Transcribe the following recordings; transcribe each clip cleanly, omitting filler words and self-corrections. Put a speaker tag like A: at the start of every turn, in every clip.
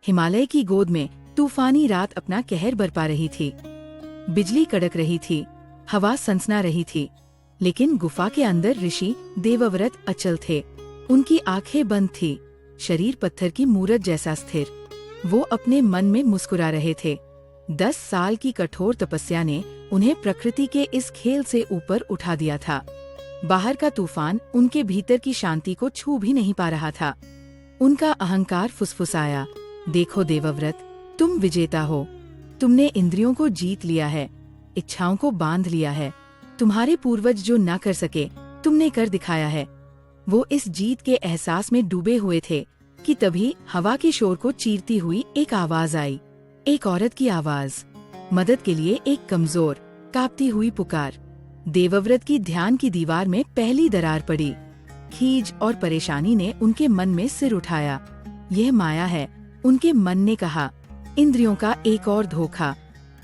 A: हिमालय की गोद में तूफानी रात अपना कहर बरपा रही थी। बिजली कड़क रही थी, हवा सनसना रही थी, लेकिन गुफा के अंदर ऋषि देवव्रत अचल थे। उनकी आंखें बंद थी, शरीर पत्थर की मूरत जैसा स्थिर। वो अपने मन में मुस्कुरा रहे थे। 10 साल की कठोर तपस्या ने उन्हें प्रकृति के इस खेल से ऊपर उठा दिया था। बाहर का तूफान उनके भीतर की शांति को छू भी नहीं पा रहा था। उनका अहंकार फुसफुसाया, देखो देवव्रत, तुम विजेता हो। तुमने इंद्रियों को जीत लिया है, इच्छाओं को बांध लिया है। तुम्हारे पूर्वज जो न कर सके, तुमने कर दिखाया है। वो इस जीत के एहसास में डूबे हुए थे कि तभी हवा के शोर को चीरती हुई एक आवाज आई। एक औरत की आवाज, मदद के लिए एक कमजोर, कांपती हुई पुकार। देवव्रत की ध्यान की दीवार में पहली दरार पड़ी। खीज और परेशानी ने उनके मन में सिर उठाया। यह माया है, उनके मन ने कहा, इंद्रियों का एक और धोखा,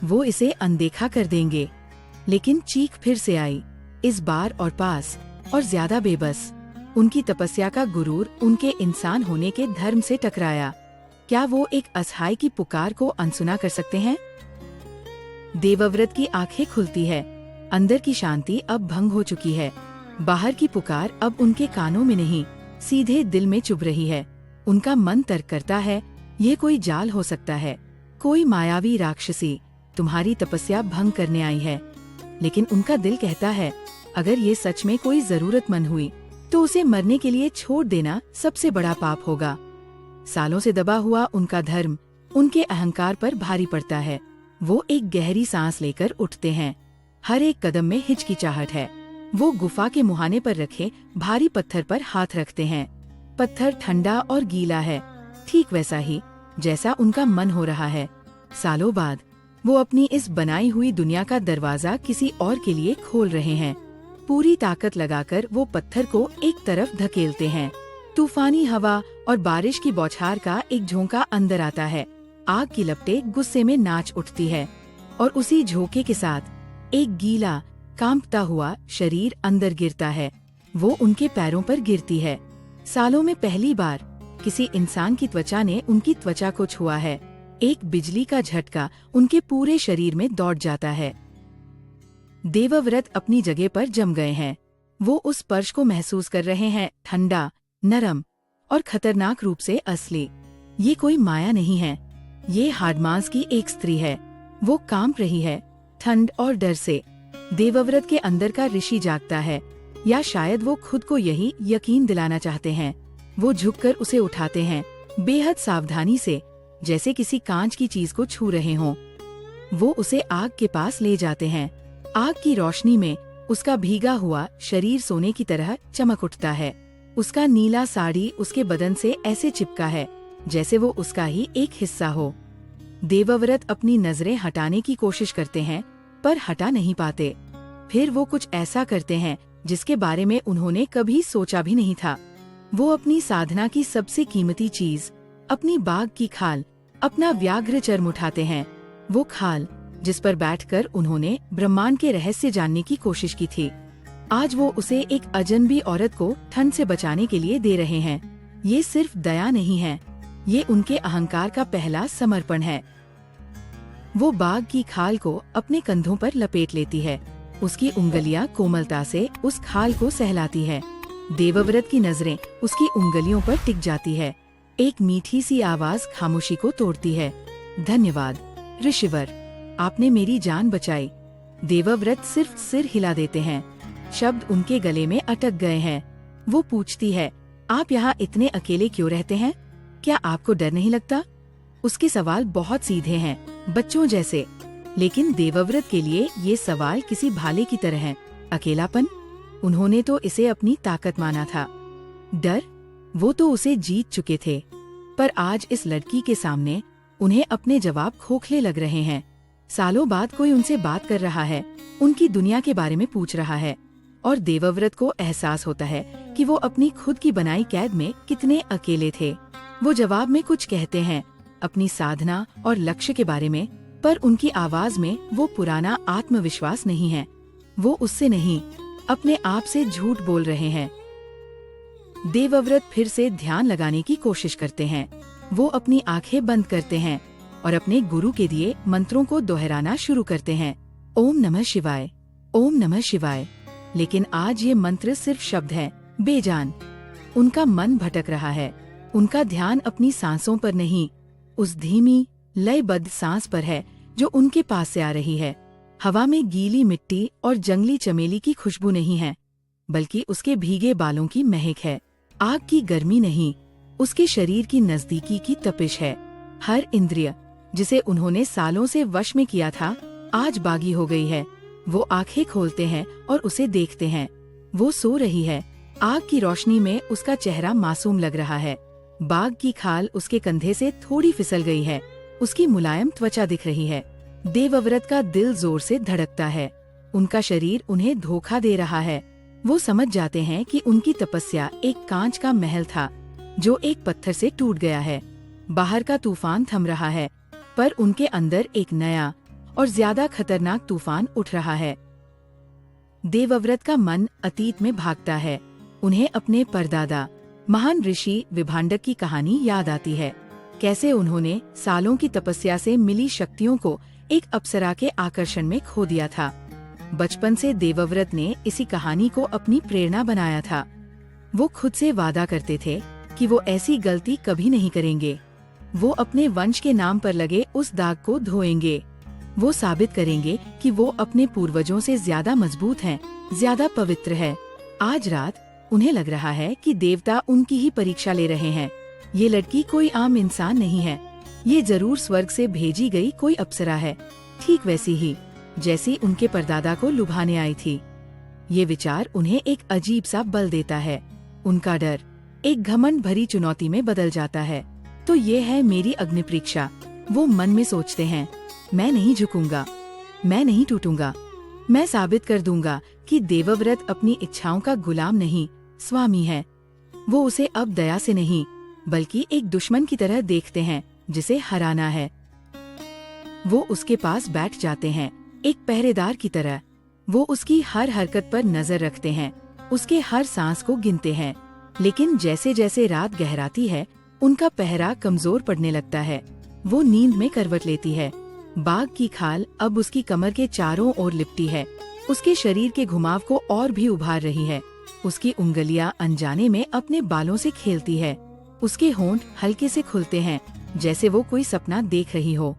A: वो इसे अनदेखा कर देंगे। लेकिन चीख फिर से आई, इस बार और पास और ज्यादा बेबस। उनकी तपस्या का गुरूर उनके इंसान होने के धर्म से टकराया। क्या वो एक असहाय की पुकार को अनसुना कर सकते हैं? देवव्रत की आंखें खुलती है। अंदर की शांति अब भंग हो चुकी है। बाहर की पुकार अब उनके कानों में नहीं, सीधे दिल में चुभ रही है। उनका मन तर्क करता है, ये कोई जाल हो सकता है, कोई मायावी राक्षसी तुम्हारी तपस्या भंग करने आई है। लेकिन उनका दिल कहता है, अगर ये सच में कोई जरूरतमंद हुई तो उसे मरने के लिए छोड़ देना सबसे बड़ा पाप होगा। सालों से दबा हुआ उनका धर्म उनके अहंकार पर भारी पड़ता है। वो एक गहरी सांस लेकर उठते हैं। हर एक कदम में हिचकिचाहट है। वो गुफा के मुहाने पर रखे भारी पत्थर पर हाथ रखते हैं। पत्थर ठंडा और गीला है, ठीक वैसा ही जैसा उनका मन हो रहा है। सालों बाद वो अपनी इस बनाई हुई दुनिया का दरवाजा किसी और के लिए खोल रहे हैं। पूरी ताकत लगाकर वो पत्थर को एक तरफ धकेलते हैं। तूफानी हवा और बारिश की बौछार का एक झोंका अंदर आता है। आग की लपटें गुस्से में नाच उठती है और उसी झोंके के साथ एक गीला, कांपता हुआ शरीर अंदर गिरता है। वो उनके पैरों पर गिरती है। सालों में पहली बार किसी इंसान की त्वचा ने उनकी त्वचा को छुआ है। एक बिजली का झटका उनके पूरे शरीर में दौड़ जाता है। देवव्रत अपनी जगह पर जम गए हैं। वो उस स्पर्श को महसूस कर रहे हैं, ठंडा, नरम और खतरनाक रूप से असली। ये कोई माया नहीं है, ये हाडमांस की एक स्त्री है। वो कांप रही है, ठंड और डर से। देवव्रत के अंदर का ऋषि जागता है, या शायद वो खुद को यही यकीन दिलाना चाहते हैं। वो झुककर उसे उठाते हैं, बेहद सावधानी से, जैसे किसी कांच की चीज को छू रहे हों। वो उसे आग के पास ले जाते हैं। आग की रोशनी में उसका भीगा हुआ शरीर सोने की तरह चमक उठता है। उसका नीला साड़ी उसके बदन से ऐसे चिपका है जैसे वो उसका ही एक हिस्सा हो। देवव्रत अपनी नजरें हटाने की कोशिश करते हैं, पर हटा नहीं पाते। फिर वो कुछ ऐसा करते हैं जिसके बारे में उन्होंने कभी सोचा भी नहीं था। वो अपनी साधना की सबसे कीमती चीज, अपनी बाघ की खाल, अपना व्याघ्र चर्म उठाते हैं। वो खाल जिस पर बैठकर उन्होंने ब्रह्मांड के रहस्य जानने की कोशिश की थी, आज वो उसे एक अजनबी औरत को ठंड से बचाने के लिए दे रहे हैं। ये सिर्फ दया नहीं है, ये उनके अहंकार का पहला समर्पण है। वो बाघ की खाल को अपने कंधों पर लपेट लेती है। उसकी उंगलियां कोमलता से उस खाल को सहलाती है। देवव्रत की नजरें उसकी उंगलियों पर टिक जाती है। एक मीठी सी आवाज खामोशी को तोड़ती है, धन्यवाद ऋषिवर, आपने मेरी जान बचाई। देवव्रत सिर्फ सिर हिला देते हैं। शब्द उनके गले में अटक गए हैं। वो पूछती है, आप यहाँ इतने अकेले क्यों रहते हैं? क्या आपको डर नहीं लगता? उसके सवाल बहुत सीधे हैं, बच्चों जैसे। लेकिन देवव्रत के लिए ये सवाल किसी भाले की तरह है। अकेलापन? उन्होंने तो इसे अपनी ताकत माना था। डर? वो तो उसे जीत चुके थे। पर आज इस लड़की के सामने उन्हें अपने जवाब खोखले लग रहे हैं। सालों बाद कोई उनसे बात कर रहा है, उनकी दुनिया के बारे में पूछ रहा है, और देवव्रत को एहसास होता है कि वो अपनी खुद की बनाई कैद में कितने अकेले थे। वो जवाब में कुछ कहते हैं, अपनी साधना और लक्ष्य के बारे में, पर उनकी आवाज में वो पुराना आत्मविश्वास नहीं है। वो उससे नहीं, अपने आप से झूठ बोल रहे हैं। देवव्रत फिर से ध्यान लगाने की कोशिश करते हैं। वो अपनी आंखें बंद करते हैं और अपने गुरु के दिए मंत्रों को दोहराना शुरू करते हैं। ओम नमः शिवाय, ओम नमः शिवाय। लेकिन आज ये मंत्र सिर्फ शब्द है, बेजान। उनका मन भटक रहा है। उनका ध्यान अपनी सांसों पर नहीं, उस धीमी लयबद्ध सांस पर है जो उनके पास से आ रही है। हवा में गीली मिट्टी और जंगली चमेली की खुशबू नहीं है, बल्कि उसके भीगे बालों की महक है। आग की गर्मी नहीं, उसके शरीर की नजदीकी की तपिश है। हर इंद्रिय जिसे उन्होंने सालों से वश में किया था, आज बागी हो गई है। वो आंखें खोलते हैं और उसे देखते हैं। वो सो रही है। आग की रोशनी में उसका चेहरा मासूम लग रहा है। बाघ की खाल उसके कंधे से थोड़ी फिसल गई है। उसकी मुलायम त्वचा दिख रही है। देवव्रत का दिल जोर से धड़कता है। उनका शरीर उन्हें धोखा दे रहा है। वो समझ जाते हैं कि उनकी तपस्या एक कांच का महल था जो एक पत्थर से टूट गया है। बाहर का तूफान थम रहा है, पर उनके अंदर एक नया और ज्यादा खतरनाक तूफान उठ रहा है। देवव्रत का मन अतीत में भागता है। उन्हें अपने परदादा महान ऋषि विभांडक की कहानी याद आती है। कैसे उन्होंने सालों की तपस्या से मिली शक्तियों को एक अप्सरा के आकर्षण में खो दिया था। बचपन से देवव्रत ने इसी कहानी को अपनी प्रेरणा बनाया था। वो खुद से वादा करते थे कि वो ऐसी गलती कभी नहीं करेंगे। वो अपने वंश के नाम पर लगे उस दाग को धोएंगे। वो साबित करेंगे कि वो अपने पूर्वजों से ज्यादा मजबूत हैं, ज्यादा पवित्र है। आज रात उन्हें लग रहा है कि देवता उनकी ही परीक्षा ले रहे हैं। ये लड़की कोई आम इंसान नहीं है। ये जरूर स्वर्ग से भेजी गई कोई अप्सरा है, ठीक वैसी ही जैसी उनके परदादा को लुभाने आई थी। ये विचार उन्हें एक अजीब सा बल देता है। उनका डर एक घमंड भरी चुनौती में बदल जाता है। तो ये है मेरी अग्नि परीक्षा, वो मन में सोचते हैं। मैं नहीं झुकूंगा, मैं नहीं टूटूंगा। मैं साबित कर दूंगा कि देवव्रत अपनी इच्छाओं का गुलाम नहीं, स्वामी है। वो उसे अब दया से नहीं, बल्कि एक दुश्मन की तरह देखते हैं जिसे हराना है। वो उसके पास बैठ जाते हैं, एक पहरेदार की तरह। वो उसकी हर हरकत पर नजर रखते हैं, उसके हर सांस को गिनते हैं। लेकिन जैसे जैसे रात गहराती है, उनका पहरा कमजोर पड़ने लगता है। वो नींद में करवट लेती है। बाघ की खाल अब उसकी कमर के चारों ओर लिपटी है। उसके शरीर के घुमाव को और भी उभार रही है। उसकी उंगलियां अनजाने में अपने बालों से खेलती है। उसके होंठ हल्के से खुलते हैं, जैसे वो कोई सपना देख रही हो।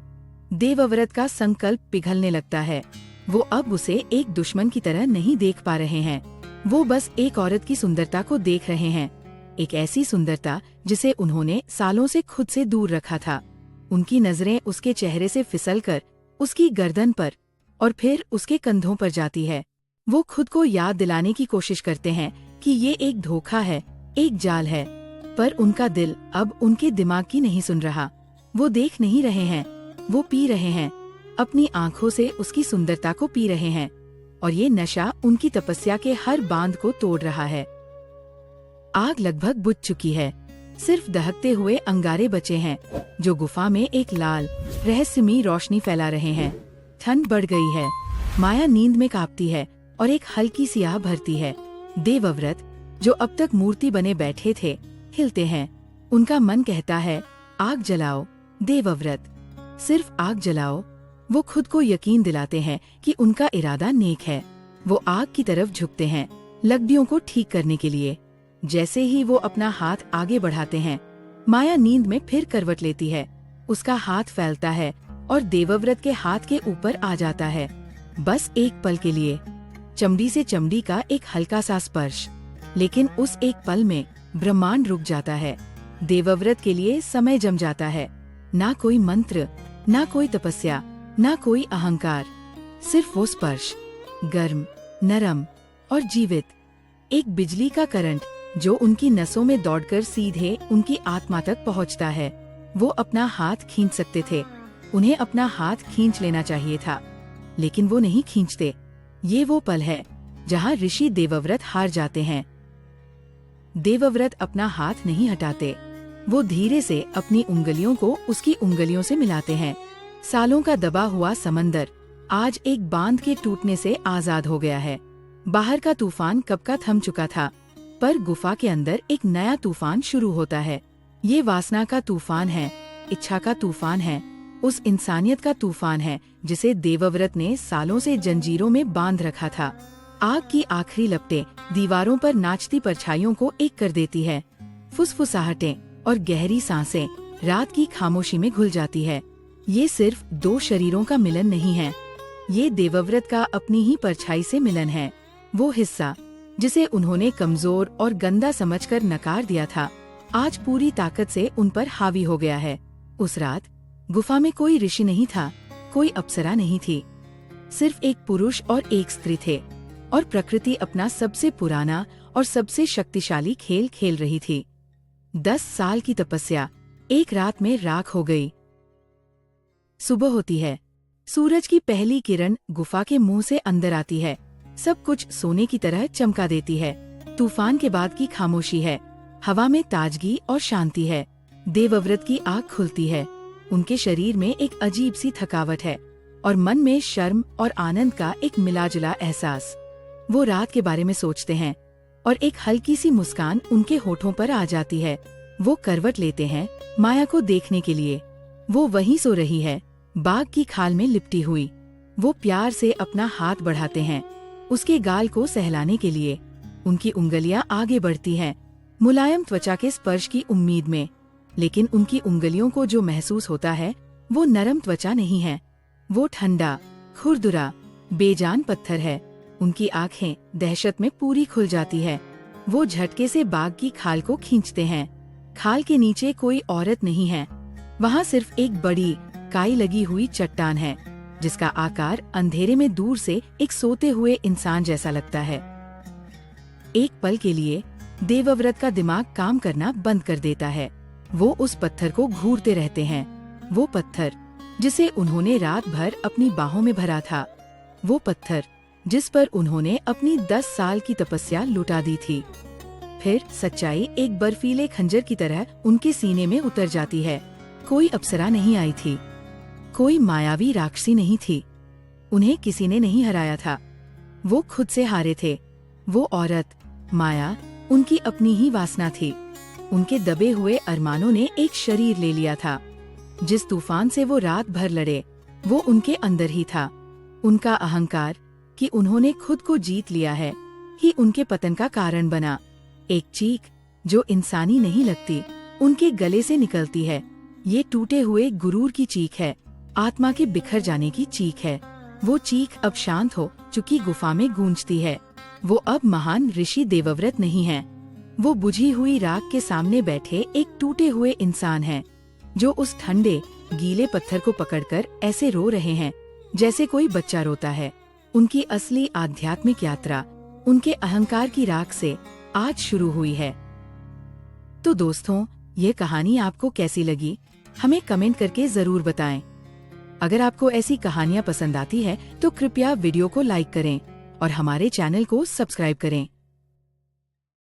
A: देवव्रत का संकल्प पिघलने लगता है। वो अब उसे एक दुश्मन की तरह नहीं देख पा रहे हैं। वो बस एक औरत की सुंदरता को देख रहे हैं, एक ऐसी सुंदरता जिसे उन्होंने सालों से खुद से दूर रखा था। उनकी नजरें उसके चेहरे से फिसलकर उसकी गर्दन पर और फिर उसके कंधों पर जाती है। वो खुद को याद दिलाने की कोशिश करते हैं कि ये एक धोखा है, एक जाल है, पर उनका दिल अब उनके दिमाग की नहीं सुन रहा। वो देख नहीं रहे हैं, वो पी रहे हैं। अपनी आंखों से उसकी सुंदरता को पी रहे हैं, और ये नशा उनकी तपस्या के हर बांध को तोड़ रहा है। आग लगभग बुझ चुकी है, सिर्फ दहकते हुए अंगारे बचे हैं जो गुफा में एक लाल रहस्यमयी रोशनी फैला रहे हैं। ठंड बढ़ गई है, माया नींद में कांपती है और एक हल्की सी आह भरती है। देवव्रत जो अब तक मूर्ति बने बैठे थे, हिलते हैं। उनका मन कहता है, आग जलाओ देवव्रत, सिर्फ आग जलाओ। वो खुद को यकीन दिलाते हैं कि उनका इरादा नेक है। वो आग की तरफ झुकते हैं, लकड़ियों को ठीक करने के लिए। जैसे ही वो अपना हाथ आगे बढ़ाते हैं, माया नींद में फिर करवट लेती है। उसका हाथ फैलता है और देवव्रत के हाथ के ऊपर आ जाता है, बस एक पल के लिए। चमड़ी से चमड़ी का एक हल्का सा स्पर्श, लेकिन उस एक पल में ब्रह्मांड रुक जाता है। देवव्रत के लिए समय जम जाता है। ना कोई मंत्र, ना कोई तपस्या, ना कोई अहंकार, सिर्फ वो स्पर्श, गर्म, नरम और जीवित। एक बिजली का करंट जो उनकी नसों में दौड़कर सीधे उनकी आत्मा तक पहुंचता है। वो अपना हाथ खींच सकते थे, उन्हें अपना हाथ खींच लेना चाहिए था, लेकिन वो नहीं खींचते। ये वो पल है जहाँ ऋषि देवव्रत हार जाते हैं। देवव्रत अपना हाथ नहीं हटाते। वो धीरे से अपनी उंगलियों को उसकी उंगलियों से मिलाते हैं। सालों का दबा हुआ समंदर आज एक बांध के टूटने से आजाद हो गया है। बाहर का तूफान कब का थम चुका था, पर गुफा के अंदर एक नया तूफान शुरू होता है। ये वासना का तूफान है, इच्छा का तूफान है, उस इंसानियत का तूफान है जिसे देवव्रत ने सालों से जंजीरों में बांध रखा था। आग की आखिरी लपटें दीवारों पर नाचती परछाइयों को एक कर देती है। फुसफुसाहटें और गहरी सांसें रात की खामोशी में घुल जाती है। ये सिर्फ दो शरीरों का मिलन नहीं है, ये देवव्रत का अपनी ही परछाई से मिलन है। वो हिस्सा जिसे उन्होंने कमजोर और गंदा समझकर नकार दिया था, आज पूरी ताकत से उन पर हावी हो गया है। उस रात गुफा में कोई ऋषि नहीं था, कोई अप्सरा नहीं थी, सिर्फ एक पुरुष और एक स्त्री थे, और प्रकृति अपना सबसे पुराना और सबसे शक्तिशाली खेल खेल रही थी। 10 साल की तपस्या एक रात में राख हो गई। सुबह होती है, सूरज की पहली किरण गुफा के मुंह से अंदर आती है, सब कुछ सोने की तरह चमका देती है। तूफान के बाद की खामोशी है, हवा में ताजगी और शांति है। देवव्रत की आँख खुलती है, उनके शरीर में एक अजीब सी थकावट है और मन में शर्म और आनंद का एक मिलाजुला एहसास। वो रात के बारे में सोचते हैं और एक हल्की सी मुस्कान उनके होठों पर आ जाती है। वो करवट लेते हैं माया को देखने के लिए। वो वहीं सो रही है, बाग की खाल में लिपटी हुई। वो प्यार से अपना हाथ बढ़ाते हैं उसके गाल को सहलाने के लिए। उनकी उंगलियां आगे बढ़ती हैं, मुलायम त्वचा के स्पर्श की उम्मीद में, लेकिन उनकी उंगलियों को जो महसूस होता है वो नरम त्वचा नहीं है, वो ठंडा, खुरदुरा, बेजान पत्थर है। उनकी आंखें दहशत में पूरी खुल जाती है। वो झटके से बाग की खाल को खींचते हैं। खाल के नीचे कोई औरत नहीं है, वहाँ सिर्फ एक बड़ी काई लगी हुई चट्टान है जिसका आकार अंधेरे में दूर से एक सोते हुए इंसान जैसा लगता है। एक पल के लिए देवव्रत का दिमाग काम करना बंद कर देता है। वो उस पत्थर को घूरते रहते हैं, वो पत्थर जिसे उन्होंने रात भर अपनी बाहों में भरा था, वो पत्थर जिस पर उन्होंने अपनी 10 साल की तपस्या लुटा दी थी। फिर सच्चाई एक बर्फीले खंजर की तरह उनके सीने में उतर जाती है। कोई अप्सरा नहीं आई थी, कोई मायावी राक्षसी नहीं थी, उन्हें किसी ने नहीं हराया था, वो खुद से हारे थे। वो औरत माया उनकी अपनी ही वासना थी। उनके दबे हुए अरमानों ने एक शरीर ले लिया था। जिस तूफान से वो रात भर लड़े वो उनके अंदर ही था। उनका अहंकार कि उन्होंने खुद को जीत लिया है ही उनके पतन का कारण बना। एक चीख जो इंसानी नहीं लगती उनके गले से निकलती है। ये टूटे हुए गुरूर की चीख है, आत्मा के बिखर जाने की चीख है। वो चीख अब शांत हो चुकी गुफा में गूंजती है। वो अब महान ऋषि देवव्रत नहीं है, वो बुझी हुई राख के सामने बैठे एक टूटे हुए इंसान है जो उस ठंडे गीले पत्थर को पकड़कर ऐसे रो रहे हैं जैसे कोई बच्चा रोता है। उनकी असली आध्यात्मिक यात्रा उनके अहंकार की राख से आज शुरू हुई है। तो दोस्तों, ये कहानी आपको कैसी लगी हमें कमेंट करके जरूर बताएं। अगर आपको ऐसी कहानियाँ पसंद आती है तो कृपया वीडियो को लाइक करें और हमारे चैनल को सब्सक्राइब करें।